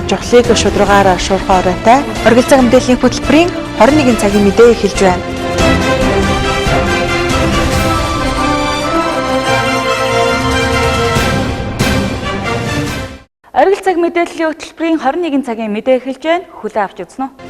Жохлыг шударгаараа шуурхай оройтой оргил цаг мэдээллийн хөтөлбөрийн 21 цагийн мэдээ эхэлж байна. Оргил цаг мэдээллийн хөтөлбөрийн 21 цагийн мэдээ эхэлж байна. Хүлээн авч үзнэ үү?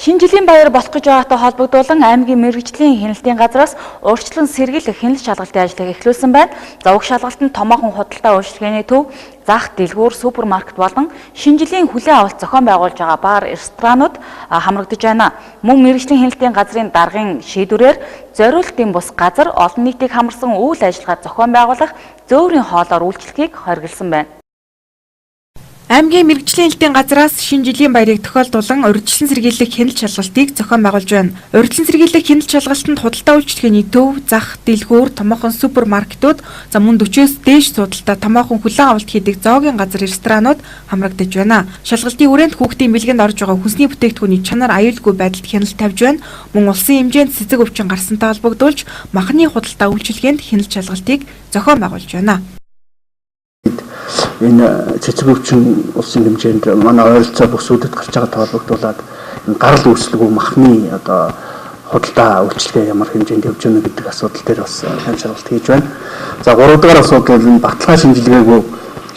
Шинэ жилийн баяр болох гэж байгаатай холбогдуулан аймгийн мэргэжлийн хяналтын газраас урьдчилан сэргийлэх хяналт шалгалтын ажлыг эхлүүлсэн байна. За уг шалгалтанд томоохон худалдаа үйлчилгээний төв, зах дэлгүүр, супермаркет болон шинэ жилийн хүлээн авалт зохион байгуулж байгаа бар, ресторанууд хамрагдаж байна. Мөн мэргэжлийн хяналтын газрын даргын шийдвэрээр зориултын бус газар олон нийтийг хамарсан үйл ажиллагаа зохион байгуулах зөөврийн хоолоор үйлчлэгийг хориглосон байна. Аймгийн мэргэжлийн хяналтын газраас шинэ жилийн баярыг тохиолдуулан урьдчилан сэргийлэх хяналт шалгалтыг зохион байгуулж байна. Урьдчилан сэргийлэх хяналт шалгалтанд худалдаа үйлчилгээний төв, зах дэлгүүр, томоохон супермаркетууд, за мөн 40-с дээш судалтай томоохон хүлээн авалт хийдэг зоогийн газар, ресторанууд хамрагдаж байна. Шалгалтын хүрээнд хүүхдийн бэлгэнд орж байгаа хүнсний бүтээгдэхүүний чанар аюулгүй байдалд хяналт тавьж байна. Мөн улсын хэмжээнд цэцэг өвчин гарсантай холбогдуулж махны худалдаа үйлчилгээнд хяналт шалгалтыг зохион байгуулж байна. Энэ цэцэг өвчин улсын хэмжээнд манай ойролцоо бүсүүдэд гарч байгаа холбогдуулаад гарал үүслэгүй махны одоо худалдаа үйлчилгээ ямар хэмжээнд явж байна гэдэг асуудал дээр бас хяналтшалгалт хийж байна. За 3 дугаар асуудал нь баталгаа шинжилгээгүй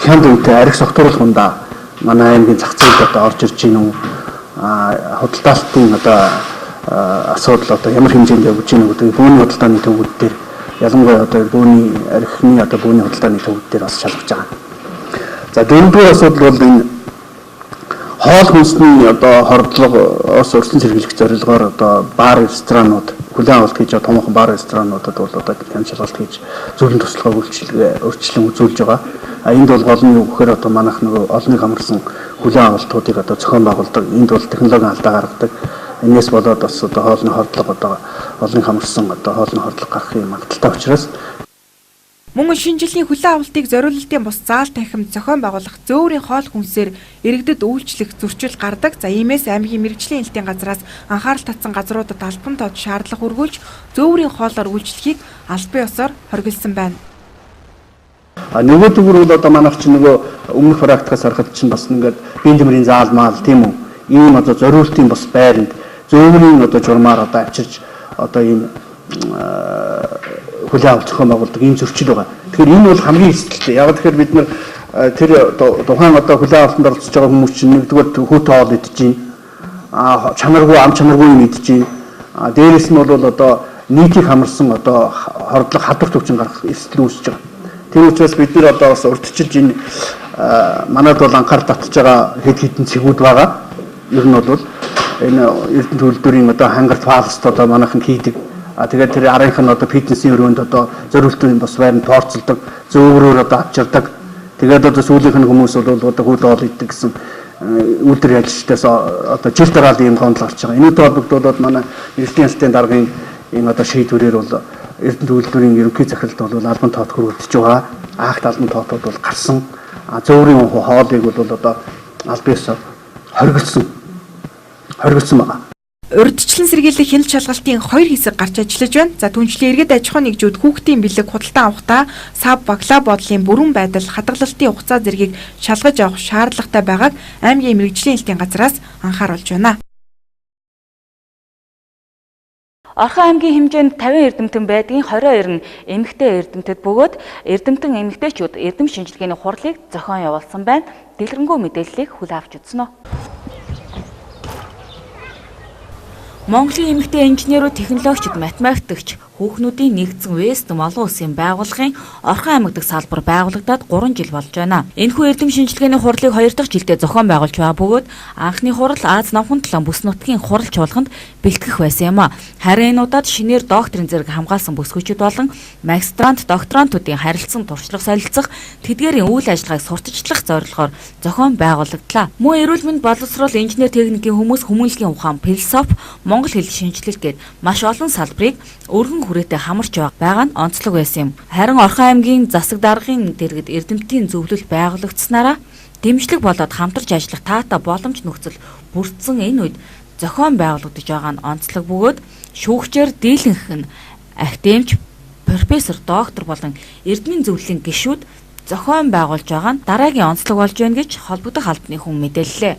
хянд үнэтэй арх согтууруулахында манай аймгийн зах зээлд одоо орж ирж байна уу? Худалдаалтын одоо асуудал одоо ямар хэмжээнд явж байна гэдэг бүүний худалдааны төвүүд дээр ялангуяа одоо бүүний архины одоо бүүний худалдааны төвүүд дээр бас шалгаж байгаа. За дөрөвдүгээр асуудал бол энэ хоол хүнсний одоо хордлогоос өрсөн сэргийлэх зорилгоор одоо бар, ресторанууд хүлээн авалт хийж байгаа томоохон бар, ресторануудад бол одоо хяналт шалгалт хийж зөвлөн туслахаа өөрчлөлт үзүүлж байгаа. Энд бол гол нь юу гэхээр одоо манайх нөгөө олныг хамарсан хүлээн авалтуудыг одоо зохион байгуулдаг. Энд бол технологийн алдаа гаргадаг. Энээс болоод бас одоо хоолны хордлого одоо олныг хамарсан одоо хоолны хордлого гарахын магадaltaй учраас мөн шинэ жилийн хүлээн авалтыг зориулалтын бус заал танхимд зохион байгуулах зөөврийн хоол хүнсээр иргэдэд үйлчлэх зөрчил гардаг. За иймээс аймгийн мэргэжлийн хяналтын газраас анхаарал татсан газруудад албан тод шаардлага өргүүлж зөөврийн хоолоор үйлчлэхийг албан ёсоор хориглосон байна. Нөгөө төвөр бол одоо манайх чинь нөгөө өмнөх практикаас харахад чинь бас ингээд биеийн тэмрийн заалмаал тийм үү? Ийм одоо зориултын бас байранд зөөврийн одоо журмаар одоо авчирч одоо ийм хүлээн авалт зохион байгуулдаг ийм зөрчил байгаа. Тэгэхээр энэ бол хамгийн эсрэлтэй. Яг тэгэхээр бид нар тэр тухайн одоо хүлээн авалтанд оролцож байгаа хүмүүс чинь нэгдүгээр хүүтэн хоол идэж байна. Чанаргүй ам чанаргүй юм идэж байна. Дээрээс нь бол одоо нийтийг хамарсан одоо хордлого хадвар төвчин гарах эсрэл үүсэж байгаа. Тийм учраас бид нар одоо бас урьдчилж энэ манайд бол анхаарал татж байгаа хэд хэдэн цэгүүд байгаа. Ер нь бол энэ Эрдэнэ төлөвлөрийн одоо хангарт фалст одоо манайхан хийдэг. Тэгээд тэр арынх нь одоо фитнесийн өрөөнд одоо зориултын бас байранд тооцолдог, зөөврөөр одоо авчирдаг. Тэгээд одоо сүүлийнх нь хүмүүс бол одоо хөл хоол иддэг гэсэн үйлдвэр ажилчдаас одоо жил дараал ийм гомдол гарч байгаа. Энэтэй холбогдуулаад манай мэргэжлийн хяналтын даргын энэ одоо шийдвэрээр бол Эрдэнэ төлөвлөрийн ерөнхий захиралд бол албан тоот хүргэгдэж байгаа. Агт албан тоотууд бол гарсан. Зөөврийн хоолыг бол одоо албан ёсоор хориглосон байгаа. Урьдчилан сэргийлэх хяналт шалгалтын 2 хэсэг гарч ажиллаж байна. За түншлэн иргэд аж ахуйн нэгжүүд хүүхдийн бэлэг худалдан авахдаа сав баглаа бодлын бүрэн байдал, хадгалалтын хугацаа зэргийг шалгаж авах шаардлагатай байгааг аймгийн мэргэжлийн хяналтын газраас анхааруулж байна. Орхон аймгийн хэмжээнд 50 эрдэмтэн байдгийн 22 нь эмэгтэй эрдэмтэд бөгөөд эрдэмтэн эмэгтэйчүүд эрдэм шинжилгээний хурлыг зохион явуулсан байна. Дэлгэрэнгүй мэдээллийг хүлээн авч үзнэ үү? Монголын эмэгтэй инженерүүд, технологичид, математикч, хүүхнүүдийн нэгдсэн Вестм олон улсын байгууллагын Орхон аймаг дахь салбар байгуулагдаад 3 жил болж байна. Энэхүү эрдэм шинжилгээний хурлыг 2 дахь жилдээ зохион байгуулж байгаа бөгөөд анхны хурал Аз намхан талан бүс нутгийн хурал чуулганд бэлтгэх байсан юм а. Харин энэ удаад шинээр докторийн зэрэг хамгаалсан бүсгүйчид болон магистрант, докторантуудын харилцан туршлага солилцох, тэдгээрийн үйл ажиллагааг сурталчлах зорилгоор зохион байгуулагдлаа. Мөн эрүүл мэнд боловсрол, инженер техникийн хүмүүс, хүмүүнлэгийн ухаан, философи, монгол хэл шинжилэл гээд маш олон салбарыг өргөн хүрээтэй хамарч байгаа нь онцлог байсан юм. Харин Орхон аймгийн засаг даргын дэргэд эрдэмтдийн зөвлөл байгуулагдсанараа дэмжлэг болоод хамтарч ажиллах таатай боломж нөхцөл бүрдсэн энэ үед зохион байгуулагдаж байгаа нь онцлог бөгөөд шүүгчээр дийлэнх нь академич, профессор, доктор болон эрдэнийн зөвлөлийн гишүүд зохион байгуулж байгаа нь дараагийн онцлог болж байна гэж холбогдох албаны хүн мэдээллээ.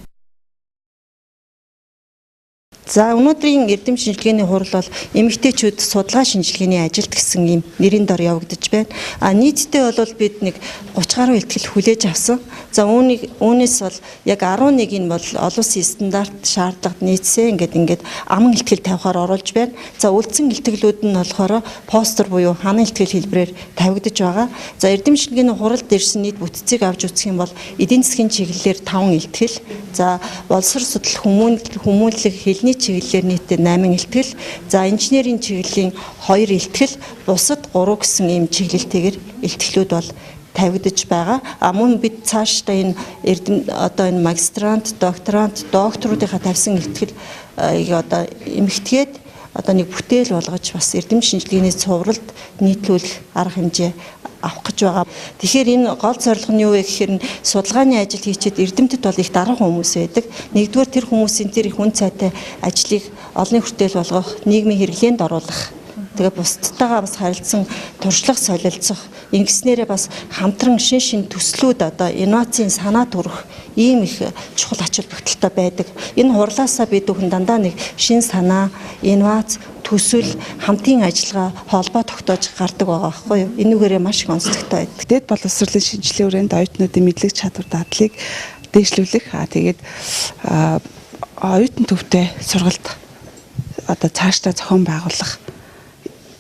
За өнөөдрийн эрдэм шинжилгээний хурал бол эмэгтэйчүүд судалгаа шинжилгээний ажилд гэсэн ийм нэрийн дор явагдаж байна. Нийтдээ бол бид нэг 30 гаруй ихтгэл хүлээж авсан. За үүнээс бол яг 11-ийн бол олон улсын стандарт шаардлагад нийцсэн ингээд аман ихтгэл тавихаар оруулж байна. За үлдсэн ихтгэлүүд нь болохоор постер буюу ханан ихтгэл хэлбэрээр тавигдаж байгаа. За эрдэм шинжилгээний хуралд ирсэн нийт бүтцийг авч үзэх юм бол эдийн засгийн чиглэлээр 5 ихтгэл, за боловсрол судал хүмүүнлэг хэлний чиглэлээр нийтдээ 8 ихтгэл, за инженерийн чиглэлийн 2 ихтгэл, бусад 3 гэсэн ийм чиглэлтэйгээр ихтгэлүүд бол тавигдаж байгаа. Мөн бид цаашдаа энэ магистрант, докторант, докторуудынхаа тавьсан ихтгэл эмэгтгээд нэг бүтээл болгож бас эрдэм шинжилгээний цувралд нийтлүүлэх арга хэмжээ авах гэж байгаа. Тэгэхээр энэ гол зорилго нь юу вэ гэхээр судалгааны ажил хийчихэд эрдэмтэд бол их дарга хүмүүс байдаг. Нэгдүгээр тэр хүмүүсийн тэр их үн цайтай ажлыг олонний хүртэл болгох, нийгмийн хэрэглээнд оруулах, тэгээ бусдтайгаа бас харилцсан туршлага солилцох, ингэснээрээ бас хамтран шин төслүүд инновацийн санаа төрөх ийм их чухал ач холбогдолтой байдаг. Энэ хурлаасаа бид бүхэн дандаа нэг шин санаа, инновац, төсөл, хамтын ажиллагаа, холбоо тогтоож гардаг байгаа байхгүй юу? Энүүгээрээ маш их онцлогтой байдаг. Дэд боловсролын шинжилгээ хүрээнд оюутнуудын мэдлэг чадвар дадлыг дээшлүүлэх, тэгээд оюутан төвтэй сургалт цаашдаа зохион байгуулах,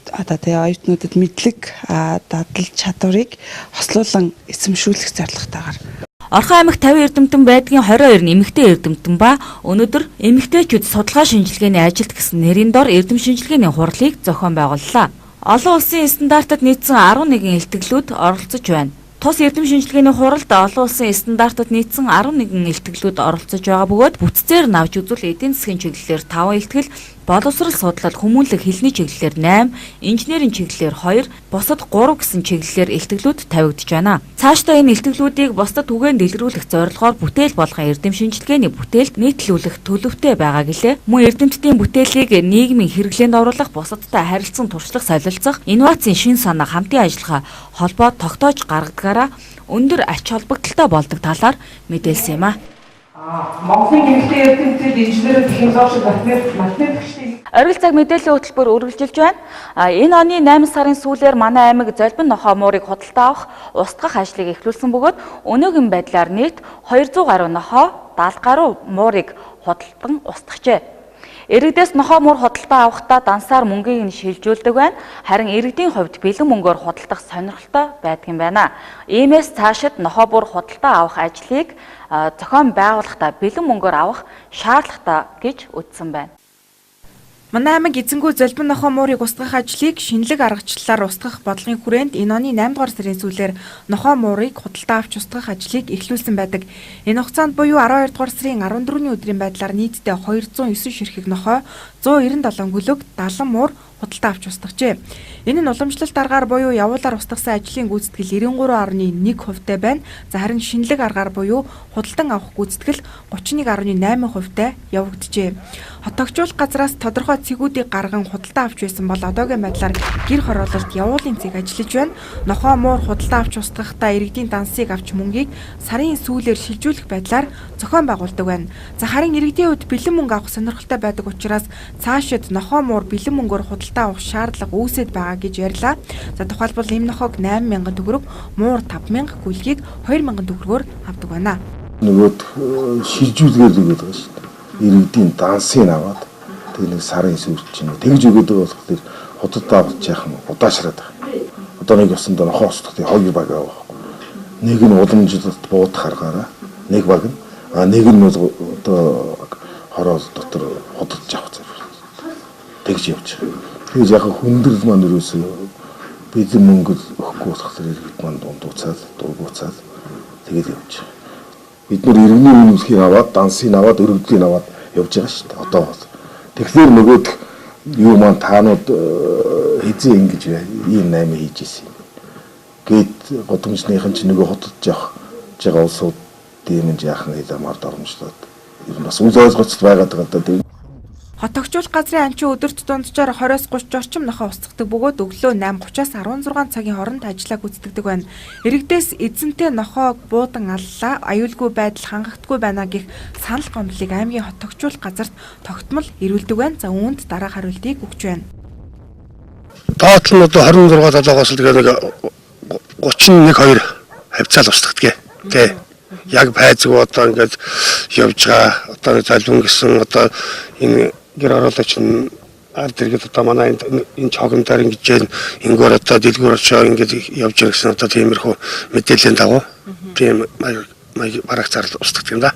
тэгээ оюутнуудад мэдлэг дадал чадварыг хослуулан эзэмшүүлэх зорилготойгоор. Орхон аймагт 50 эрдэмтэн байдгийн 22 нь эмэгтэй эрдэмтэн ба өнөөдөр эмэгтэйчүүд судалгаа шинжилгээний ажилд гэсэн нэрийн дор эрдэм шинжилгээний хурлыг зохион байгууллаа. Олон улсын стандартад нийцсэн 11 илтгэлүүд оролцож байна. Тус эрдэм шинжилгээний хуралд олон улсын стандартад нийцсэн 11 илтгэлүүд оролцож байгаа бөгөөд бүтцээр навж үзвэл эдийн засгийн чиглэлээр 5 илтгэл, боловсрол судлал, хүмүүнлэг хэлний чиглэлээр 8, инженерийн чиглэлээр 2, бусад 3 гэсэн чиглэлээр илтгэлүүд тавигдж байна. Цаашдаа энэ илтгэлүүдийг бусдад түгээн дэлгэрүүлэх зорилгоор бүтээл болгон эрдэм шинжилгээний бүтээлд нийтлүүлэх төлөвтэй байгаа гэлээ. Мөн эрдэмтдийн бүтээлийг нийгмийн хэрэглээнд оруулах, бусадтай харилцан туршлага солилцох, инновацийн шин санаа, хамтын ажиллагаа холбоо тогтоож гаргадгаараа өндөр ач холбогдолтой болдог талаар мэдээлсэн юм а. Монголын эмэгтэй эрдэмтдүүд инженер, технологи, математикчдын Оргил цаг мэдээллийн хөтөлбөр үргэлжилж байна. Энэ оны 8 сарын сүүлээр манай аймаг Золбин нохой муурыг худалдаа авах устгах ажлыг эхлүүлсэн бөгөөд өнөөгийн байдлаар нийт 200 гаруй нохой, 70 гаруй муурыг худалдан устгахжээ. Иргэдээс нохой муур худалдаа авахдаа дансаар мөнгийг нь шилжүүлдэг байна. Харин иргэдийн хувьд бэлэн мөнгөөр худалдах сонирхолтой байдаг юм байна. Иймээс цаашид нохой муур худалдаа авах ажлыг зохион байгуулахдаа бэлэн мөнгөөр авах шаардлагатай гэж үзсэн байна. Манай аймаг эзэнгүй Золбин нохой муурыг устгах ажлыг шинэлэг аргачлалаар устгах бодлогын хүрээнд энэ оны 8 дугаар сарын сүүлээр нохой муурыг худалдаа авч устгах ажлыг эхлүүлсэн байдаг. Энэ хугацаанд буюу 12 дугаар сарын 14-ний өдрийн байдлаар нийтдээ 209 ширхэг нохой, 197 гөлөг, 70 муур худалдаа авч устгажээ. Энэ нь уламжлалт аргаар буюу явуулаар устгасан ажлын гүйцэтгэл 93.1% байна. За харин шинэлэг аргаар буюу худалдан авах гүйцэтгэл 31.8% явагджээ. Хотогчуулах газраас тодорхой цэгүүдийг гарган худалдаа авч байсан бол одоогийн байдлаар гэр хороололт явуулын цэг ажиллаж байна. Нохой муур худалдаа авч устгахдаа иргэдийн дансыг авч мөнгийг сарын сүүлээр шилжүүлэх байдлаар зохион байгуулдаг байна. За харин иргэдийн хувьд бэлэн мөнгө авах сонирхолтой байдаг учраас цаашид нохой муур бэлэн мөнгөөр худалдаа авах шаардлага үүсэт байгаа гэж ярьлаа. За тухайлбал эм нохойг 8,000 төгрөг, муур 5,000, гүлгийг 2,000 төгрөгөөр авдаг байна. Нөгөө шилжүүлгээр өгöd байгаа шүү дээ. Иргэдийн дансыг аваад тэг нэг сарын сүүлд чинь тэгж өгöd болохоор худалдаа авч яах юм удаашраад байгаа. Одоо нэг ёсонд нохой устгах хоёр баг авах. Нэг нь уламжлалт буудах аргаараа нэг баг нь нэг нь бол одоо хороол дотор худалдаж авах зэрэг тэгж явж байгаа. Тэгж яг хүндрэл маань өрөөсөө бидний мөнгө өгөхгүй болохоор иргэд маань дундууцаад дургуцаад тэгээд явж байгаа. Бид нар иргэний үнэмсхийг аваад, дансыг аваад, өргөдлийг аваад явж байгаа шүү дээ. Одоо бол. Тэгэхээр нөгөөд юу маань таанууд хэзээ ингэж ийм 8 хийж ирсэн юм. Гэт годомжныхын чинь нөгөө хотод явах байгаа улсууд дэмэн яах нь дамаар дормжлоод ер нь бас үл ойлголцол байгаад байгаа даа тийм. Хотогчуулах газрын анчин өдөрт дунджаар 20-30 орчим нохоо устгадаг бөгөөд өглөө 8:30-аас 16 цагийн хооронд ажиллаа гүйцэтгэдэг байна. Иргэдээс эзэнтэй нохоог буудан аллаа, аюулгүй байдал хангагдахгүй байна гэх санал гомдлыг аймгийн хотогчуулах газарт тогтмол ирүүлдэг байна. За үүнд дараах хариултыг өгч байна. Тоотл нь одоо 26 толгоос л тэгээ нэг 31-2 хавцаал устгадаг. Тэ. Яг пайцгүй одоо ингээд явж байгаа. Одоо залбин гэсэн одоо энэ гэр оролцооч нь ард иргэд одоо манай энэ чогнодоор ингэж ингэгээр одоо дэлгүүр очоо ингэж явж ирсэн одоо тиймэрхүү мэдээллийн дагуу тийм бараг зарлал устгадаг юм да.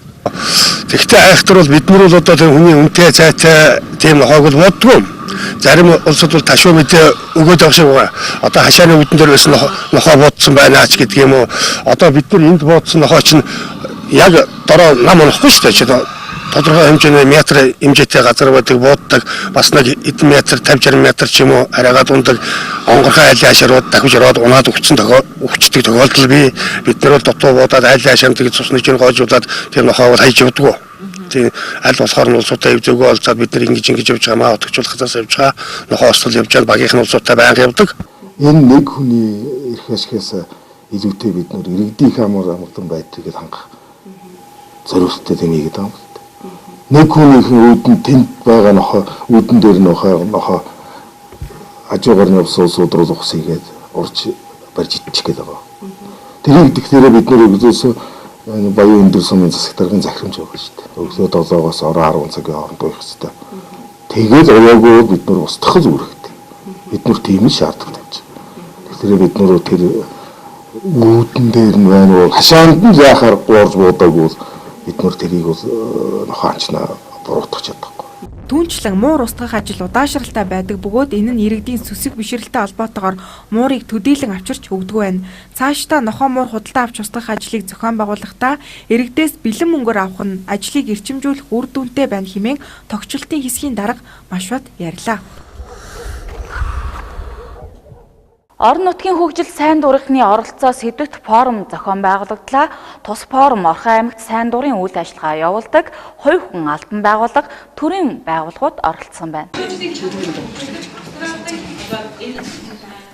Тэгвэл айхтар бол бид нар бол одоо тийм хүний үнэтэй цайтай тийм нохоог л боддгоо. Зарим улсууд бол ташуу мэдээ өгөөд байгаа шиг байна. Одоо хашааны үүдэн дээр байсан нохоо бодсон байна ч гэдэг юм уу. Одоо бид нар энд бодсон нохоо чинь яг дороо нам унахгүй шүү дээ. Тодорхой хэмжээний метр хэмжээтэй газар байдаг бууддаг бас нэг хэдэн метр 50-60 метр ч юм уу арайгаа дундаг онгорхой айлын хашаарууд дахиж ороод унаад өгчдөг тохиолдол бий. Бид нар бол дутуу буудаад айлын хашаанд гэж цусны чинь гоожуулаад тэр нохоог хайж явдаг. Тийм аль болохоор нь улсуудаа өвзөөгөө олцоод бид нар ингэж явж байгаа маа отогчуулах хасаас явж байгаа нохоо остол явж байгаа багийнх нь улсуудаа байнга явдаг. Энэ нэг хүний эрх ашигаас илүүтэй бид нар иргэдийн амархан байдгийг хангах зорилттой тэмээгээд байгаа юм. Нэг хүний үүдэн тэнд байгаа нохоо үүдэн дээр нохоо ажуугаар нь явсан улсууд руу ухсыгээд урж барьж идчих гээд байгаа. Тэрийг тэгэхээр бид нар өглөөс баян өндөр сумын засагтаргын захирамж байгаа шүү дээ. Өглөө 7-оос ороо 10 цагийн хооронд уух хэрэгтэй. Тэгээд уяагүй бид нар устгах зүг хэрэгтэй. Бид нар тийм л шаардлагатай гэж. Тэгэхээр бид нар тэр үүдэн дээр нь байна уу хашаанд нь яхаар гуурж буудаагүй бид нар тэрийг бол нохоончнаа буруутгах чадахгүй. Түүнчлэн муур устгах ажил удаашралтай байдаг бөгөөд энэ нь иргэдийн сүсэг бишрэлтэй холбоотойгоор муурыг төдийлөн авчирч өгдөг байна. Цаашдаа нохоо муур худалдаа авч устгах ажлыг зохион байгуулахдаа иргэдээс бэлэн мөнгөөр авах нь ажлыг эрчимжүүлэх үр дүнтэй байна хэмээн тогтчлтын хэсгийн дарга маш бат ярьлаа. Орон нутгийн хөгжил сайн дурынхны оролцоо сэдвт форум зохион байгуулагдлаа. Тус форум Орхон аймагт сайн дурын үйл ажиллагаа явуулдаг хувь хүн албан байгууллага, төрийн байгууллагууд оролцсон байна.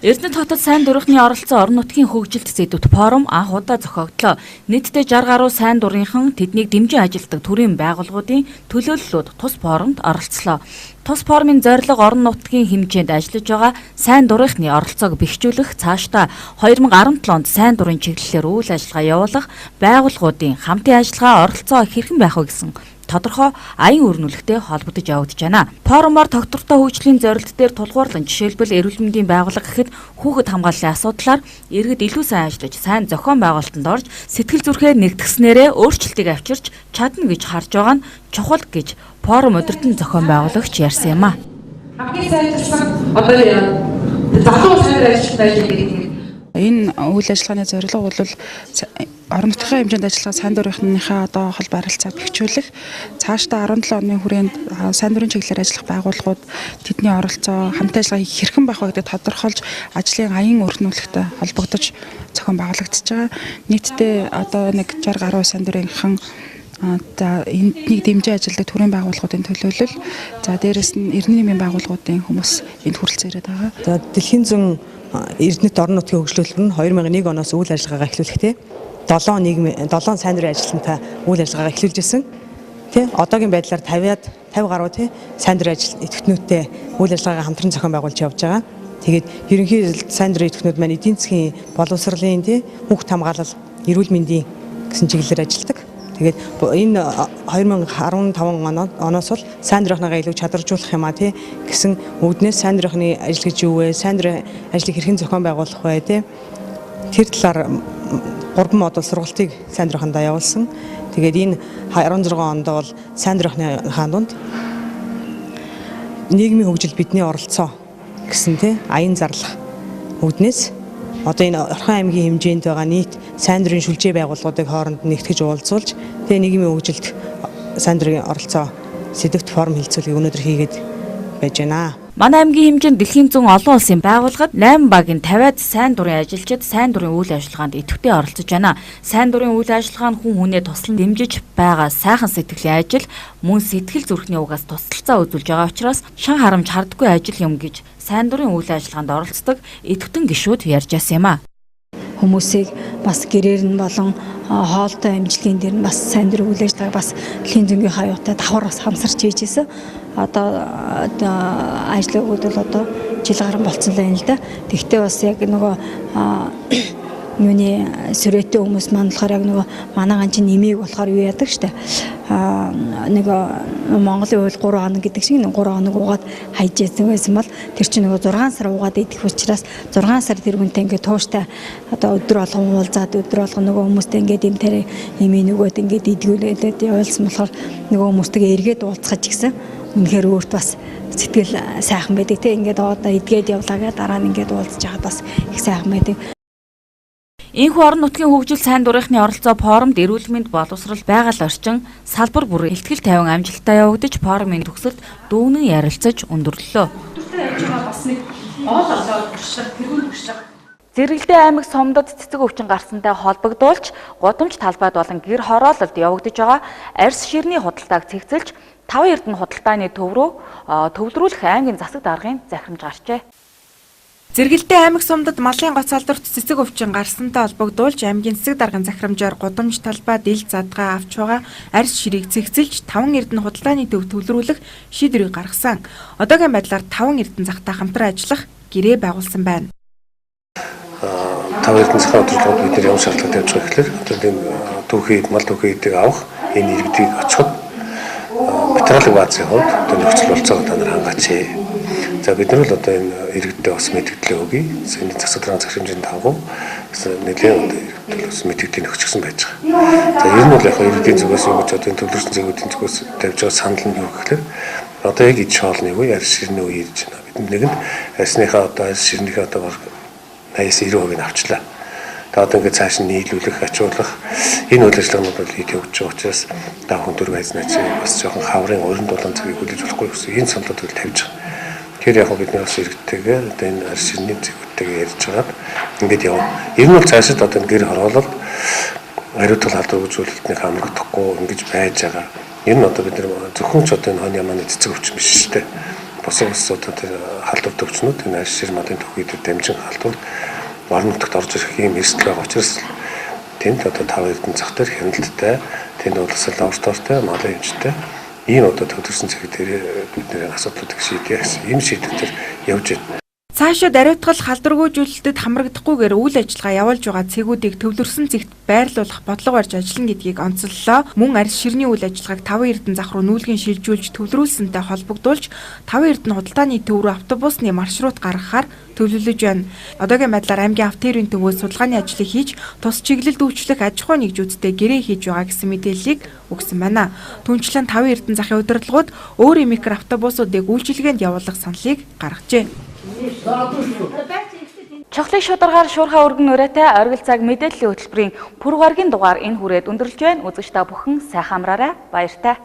Эрдэнэт хотод сайн дурынхны оролцоо орон нутгийн хөгжилт сэдвт форум анх удаа зохиогдлоо. Нийтдээ 60 гаруй сайн дурынхан тэднийг дэмжин ажилтдаг төрийн байгууллагуудын төлөөллүүд тус форумд оролцлоо. Тус форумын зорилго орон нутгийн хэмжээнд ажиллаж байгаа сайн дурынхны оролцоог бэхжүүлэх, цаашдаа 2017 онд сайн дурын чиглэлээр үйл ажиллагаа явуулах байгууллагуудын хамтын ажиллагаа оролцоо хэрхэн байх вэ гэсэн тодорхой аян өрнүүлэгтэй холбогдож явагдаж байна. Форумаар тогтвортой хөгжлийн зорилт дээр тулгуурлан жишээлбэл эрүүл мэндийн байгууллага гэхэд хүүхэд хамгааллын асуудлаар иргэд илүү сайн ажиллаж, сайн зохион байгуулалтанд орж, сэтгэл зүрхээ нэгтгэснээрээ өөрчлөлтийг авчирч чадна гэж харж байгаа нь чухал гэж форум өдөртөн зохион байгуулагч ярьсан юм а. Хамгийн сайжирсан одоо залуу сайн ажиллаж байгаа. Энэ үйл ажиллагааны зорилго бол орон нутгийн хэмжээнд ажиллагаа сайн дурынхныхаа одоо холбоо харилцааг бэхжүүлэх, цаашдаа 17 оны хүрээнд сайн дурын чиглэлээр ажиллах байгууллагууд тэдний оролцоо хамтын ажиллагааг хэрхэн байх вэ гэдгийг тодорхойлж ажлын аян өрнүүлэхтэй холбогдож зохион байгуулагдаж байгаа. Нийтдээ одоо нэг 60 гаруй сайн дурынхан за энднийг дэмжиж ажилладаг төрийн байгууллагуудын төлөөлөл, за дээрэс нь эрдэнэ нийгмийн байгууллагуудын хүмүүс энд хүрэлцэн ирээд байгаа. За дэлхийн зүүн Эрдэнэт орон нутгийн хөгжлөлтөр нь 2001 оноос үйл ажиллагаагаа эхлүүлэхдээ 7 сайн дурын ажилтнтай үйл ажиллагаагаа эхлүүлж ирсэн. Тэ одоогийн байдлаар 50 гаруй тэ сайн дурын ажил идэвхтнүүдтэй үйл ажиллагаагаа хамтран зохион байгуулж явж байгаа. Тэгээд ерөнхий сайн дурын идэвхтнүүд маань эдийн засгийн боловсролын тэ хүүхд хамгаалал, эрүүл мэндийн гэсэн чиглэлээр ажилладаг. Тэгээд энэ 2015 оноос бол сайн дурынхнагаа илүү чадваржуулах юм а тий гэсэн үүднээс сайн дурынхны ажил гэж юу вэ? Сайн дурын ажлыг хэрхэн зохион байгуулах вэ тий? Тэр талаар 3 модуль сургалтыг сайн дурынхандаа явуулсан. Тэгээд энэ 16 онд бол сайн дурынхны хаандунд нийгмийн хөгжил бидний оролцоо гэсэн тий аян зарлах үүднээс одоо энэ Орхон аймгийн хэмжээнд байгаа нийт сайн дурын шүлжээ байгууллагуудыг хооронд нэгтгэж уулзуулж тэгээ нийгмийн хөгжилд сайн дурын оролцоо сэдвт форум хэлцүүлгийг өнөөдөр хийгээд байж байна. Манай аймгийн хэмжээнд дэлхийн 100 олон улсын байгууллагад 8 багийн 50-аад сайн дурын ажилчид сайн дурын үйл ажиллагаанд идэвхтэй оролцож байна. Сайн дурын үйл ажиллагаа нь хүн хүнээ туслан дэмжиж байгаа сайхан сэтгэлийн ажил, мөн сэтгэл зүрхний угаас тусалцаа үзүүлж байгаа учраас шан харамж хардггүй ажил юм гэж сайн дурын үйл ажиллагаанд оролцдог идэвхтэн гишүүд ярьж байсан юм а. Хүмүүсийг бас гэрээр нь болон хоолтой амжилтын дээр нь бас сайн дурын үйл ажиллагааг бас дэлхийн зөнгийн хаяутай давхар бас хамсарч хийжсэн. Одоо ажлууд бол одоо жил гарan болцсон л байна л да. Тэгвэл бас яг нөгөө юуны сүрэттэй хүмүүс маань болохоор яг нөгөө манай ганчин нэмийг болохоор юу яадаг штэ. Нөгөө Монголын хууль 3 хоног гэдэг шиг 3 хоног угаад хайж яасан байсан бол тэр чинь нөгөө 6 сар угаад идэх учраас 6 сар тэр хүнтэй ингээд тууштай одоо өдөр болгон уулзаад өдөр болгон нөгөө хүмүүстэй ингээд юм тэр имийн нөгөөд ингээд идгүүлээд явуулсан болохоор нөгөө хүмүүстэйгээ эргээд уулзах гэсэн үнэхээр өөрт бас сэтгэл сайхан байдаг те ингээд одоо эдгээд явлаагаа дараа нь ингээд уулзж байхад бас их сайхан байдаг. Энэхүү орон нутгийн хөгжил сайн дурынхны оролцоо форумд эрүүл мэнд боловсрол байгаль орчин салбар бүр ихтгэл тавин амжилттай явагдаж форумын төгсөлд дүүнэн ярилцаж өндөрлөлөө. Зэрэгэлдээ аймаг Сомдод цэцэг өвчин гарсантай холбогдуулж гудамж талбайд болон гэр хороололд явагдаж байгаа арьс ширний худалдааг цэгцэлж 5 эрдэнэ худалдааны төв рүү төвлөрүүлэх аймгийн засаг даргын захирамж гарчээ. Зэрэгэлдээ аймаг Сумдад малын гоц салдварт цэцэг өвчин гарсантай холбогдуулж аймгийн засаг даргын захирамжаар гудамж талбайд ил задгаа авч байгаа арьс ширийг цэгцэлж 5 эрдэнэ худалдааны төв төвлөрүүлэх шийдвэрийг гаргасан. Одоогийн байдлаар 5 эрдэнэ захтай хамтран ажиллах гэрээ байгуулсан байна. 5 эрдэнэ захын удирдлагууд бид ямар шаардлагатай явж байгаа гэхээр одоо энэ түүхийд мал түүхийдийг авах энэ иргэдийг очиход материалын баазын хувьд одоо нөхцөл болцоог та нар хангаач. За бид нар л одоо энэ иргэдтэй бас мэдээлэл өгье. Энэ засаг даргын захирамжийн дагуу нэлийн иргэдтэй бас мэдээлэл өгчихсэн байж байгаа. За ер нь бол яг иргэдийн зүгээс юу гэж одоо энэ төвлөрсөн зээгүүдийн зүгээс тавьж байгаа санал нь юу гэхээр одоо яг иж хоолны үе арьс ширний үе ирж байна. Бид нэгэнд арьсныхаа одоо арьс ширнийхээ одоо 80-90% нь авчлаа. Тэгээд одоо ингээд цааш нь нийлүүлэх, ачуулах энэ үйл ажиллагаанууд бол хийж явж байгаа учраас та хүн төр байзнаа чи бас жоохон хаврын өрөнд болон цагийг хүлээж болохгүй гэсэн энэ саналууд бол тавьж байгаа. Тэгэхээр яг бид нар бас иргэдтэйгээ одоо энэ арьс ширний зээгүүдтэйгээ ярьж байгаад ингээд явна. Ер нь бол цаашид одоо гэр хороолол ариутгал халдвар үзүүлэлтний хамрагдахгүй ингэж байж байгаа. Энэ нь одоо бид нар зөвхөн ч одоо энэ хонь ямааны цэцэг өвчин биш шүү дээ. Босоо одоо тэр халдвар төвчнүүд энэ арьс шир модын төвхийд дамжин халдвар орон нутагт орж ирэх юм эрсдэл байгаа учраас тэнд одоо 5 эрдэнэ зах дээр хяналттай тэнд улсын лабораторитой малын эмчтэй ийм одоо төвлөрсөн цаг дээр бидний асуудлуудыг шийдэх гэсэн ийм шийдвэр явж байна. Цаашид ариутгал халдваргүйжүүлэлтэд хамрагдахгүйгээр үйл ажиллагаа явуулж байгаа цэгүүдийг төвлөрсөн цэгт байрлуулах бодлого барьж ажиллана гэдгийг онцоллоо. Мөн арьс ширний үйл ажиллагааг 5 эрдэнэ зах руу нүүлгэн шилжүүлж төвлөрүүлсэнтэй холбогдуулж 5 эрдэнэ худалдааны төв рүү автобусны маршрут гаргахаар төлөвлөж байна. Одоогийн байдлаар аймгийн автоэрийн төвөөс судалгааны ажлыг хийж тус чиглэлд үйлчлэх аж ахуй нэгжүүдтэй гэрээ хийж байгаа гэсэн мэдээллийг өгсөн байна. Түүнчлэн 5 эрдэнэ захын удирдлагууд өөрийн микроавтобусуудыг үйлчилгээнд явуулах саналыг гаргажээ. Чухлын шударгаар шуурхаа өргөн өрөөтэй оргил цаг мэдээллийн хөтөлбөрийн пүрэв гарагийн дугаар энэ хүрээд өндөрлж байна. Үзэгч та бүхэн сайхан амраарай. Баяртай.